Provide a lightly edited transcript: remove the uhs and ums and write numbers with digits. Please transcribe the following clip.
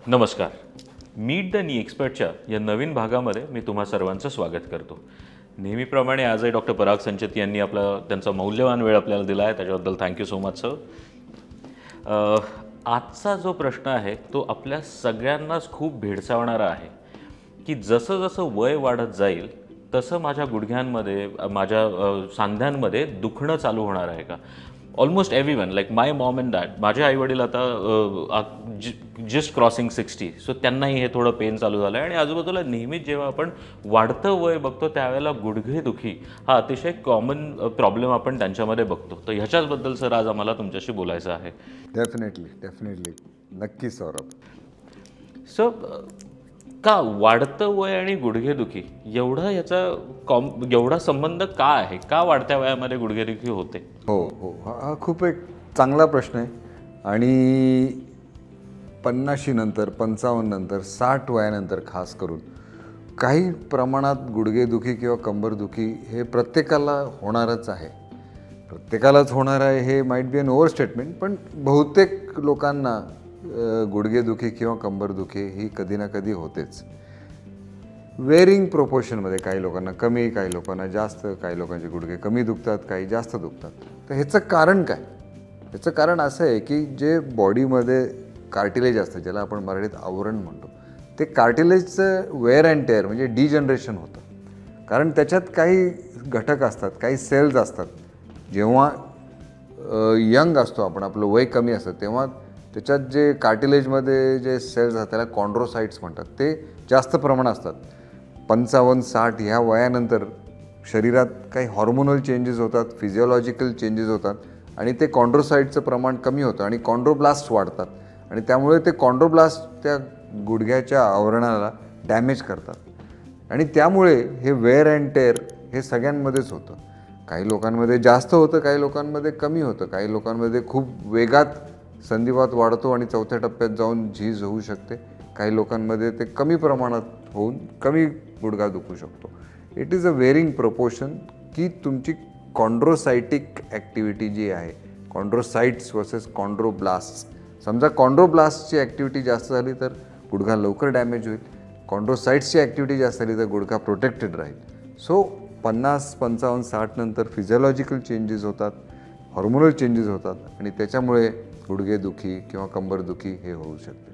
नमस्कार. Meet the knee एक्सपर्टच्या या नवीन भागामध्ये मी तुम्हा सर्वांचं स्वागत करतो. नेहमीप्रमाणे आजही डॉक्टर पराग संचेत यांनी त्यांचा मौल्यवान वेळ आपल्याला दिला आहे, त्याच्याबद्दल थँक्यू सो मच सर. आजचा जो प्रश्न आहे तो आपल्या सगळ्यांनाच खूप भेडसावणारा आहे की जसं जसं वय वाढत जाईल तसं माझ्या गुडघ्यांमध्ये माझ्या सांध्यांमध्ये दुखणं चालू होणार आहे का. Almost everyone like my Maugham and dad, माझे आईवडील आता जस्ट क्रॉसिंग 60, सो त्यांनाही हे थोडं पेन चालू झालं आहे. आणि आजूबाजूला नेहमीच जेव्हा आपण वाढतं वय बघतो त्यावेळेला गुडघेदुखी हा अतिशय कॉमन प्रॉब्लेम आपण त्यांच्यामध्ये बघतो. तर ह्याच्याचबद्दल सर आज आम्हाला तुमच्याशी बोलायचं आहे. डेफिनेटली नक्की सौरभ. सर, का वाढतं वय आणि गुडघेदुखी एवढा संबंध का आहे? का वाढत्या वयामध्ये गुडघेदुखी होते? हो, हा खूप एक चांगला प्रश्न आहे. आणि 50 नंतर, 55 नंतर, 60 वयानंतर खास करून काही प्रमाणात गुडघेदुखी किंवा कंबरदुखी हे प्रत्येकाला होणारच आहे. प्रत्येकालाच होणार आहे हे might be an over statement, पण बहुतेक लोकांना गुडघेदुखी किंवा कंबरदुखी ही कधी ना कधी होतेच. वेरिंग प्रोपोर्शनमध्ये, काही लोकांना कमी, काही लोकांना जास्त, काही लोकांचे गुडघे कमी दुखतात, काही जास्त दुखतात. तर ह्याचं कारण काय? ह्याचं कारण असं आहे की जे बॉडीमध्ये कार्टिलेज असतं, ज्याला आपण मराठीत आवरण म्हणतो, ते कार्टिलेजचं वेअर अँड टेअर म्हणजे डिजनरेशन होतं. कारण त्याच्यात काही घटक असतात, काही सेल्स असतात. जेव्हा यंग असतो आपण, आपलं वय कमी असतं, तेव्हा त्याच्यात जे कार्टिलेजमध्ये जे सेल्स असतात त्याला कॉन्ड्रोसाइट्स म्हणतात, ते जास्त प्रमाणात असतात. 55-60 ह्या वयानंतर शरीरात काही हॉर्मोनल चेंजेस होतात, फिजिओलॉजिकल चेंजेस होतात आणि ते कॉन्ड्रोसाइटचं प्रमाण कमी होतं आणि कॉन्ड्रोब्लास्ट वाढतात. आणि त्यामुळे ते कॉन्ड्रोब्लास्ट त्या गुडघ्याच्या आवरणाला डॅमेज करतात. आणि त्यामुळे हे वेअर अँड टेअर हे सगळ्यांमध्येच होतं. काही लोकांमध्ये जास्त होतं, काही लोकांमध्ये कमी होतं, काही लोकांमध्ये खूप वेगात संधिवात वाढतो आणि 4थ्या टप्प्यात जाऊन झीज होऊ शकते. काही लोकांमध्ये ते कमी प्रमाणात होऊन कमी गुडघा दुखू शकतो. It is a varying proportion की तुमची कॉन्ड्रोसायटिक ॲक्टिव्हिटी जी आहे, कॉन्ड्रोसाइट्स वर्सेस कॉन्ड्रोब्लास्ट्स. समजा कॉन्ड्रोब्लास्टची ॲक्टिव्हिटी जास्त झाली तर गुडघा लवकर डॅमेज होईल, कॉन्ड्रोसाइट्सची ॲक्टिव्हिटी जास्त झाली तर गुडघा प्रोटेक्टेड राहील. सो 50, 55, 60 नंतर फिजिओलॉजिकल चेंजेस होतात, हॉर्मोनल चेंजेस होतात आणि त्याच्यामुळे गुडघेदुखी किंवा कंबरदुखी हे होऊ शकते.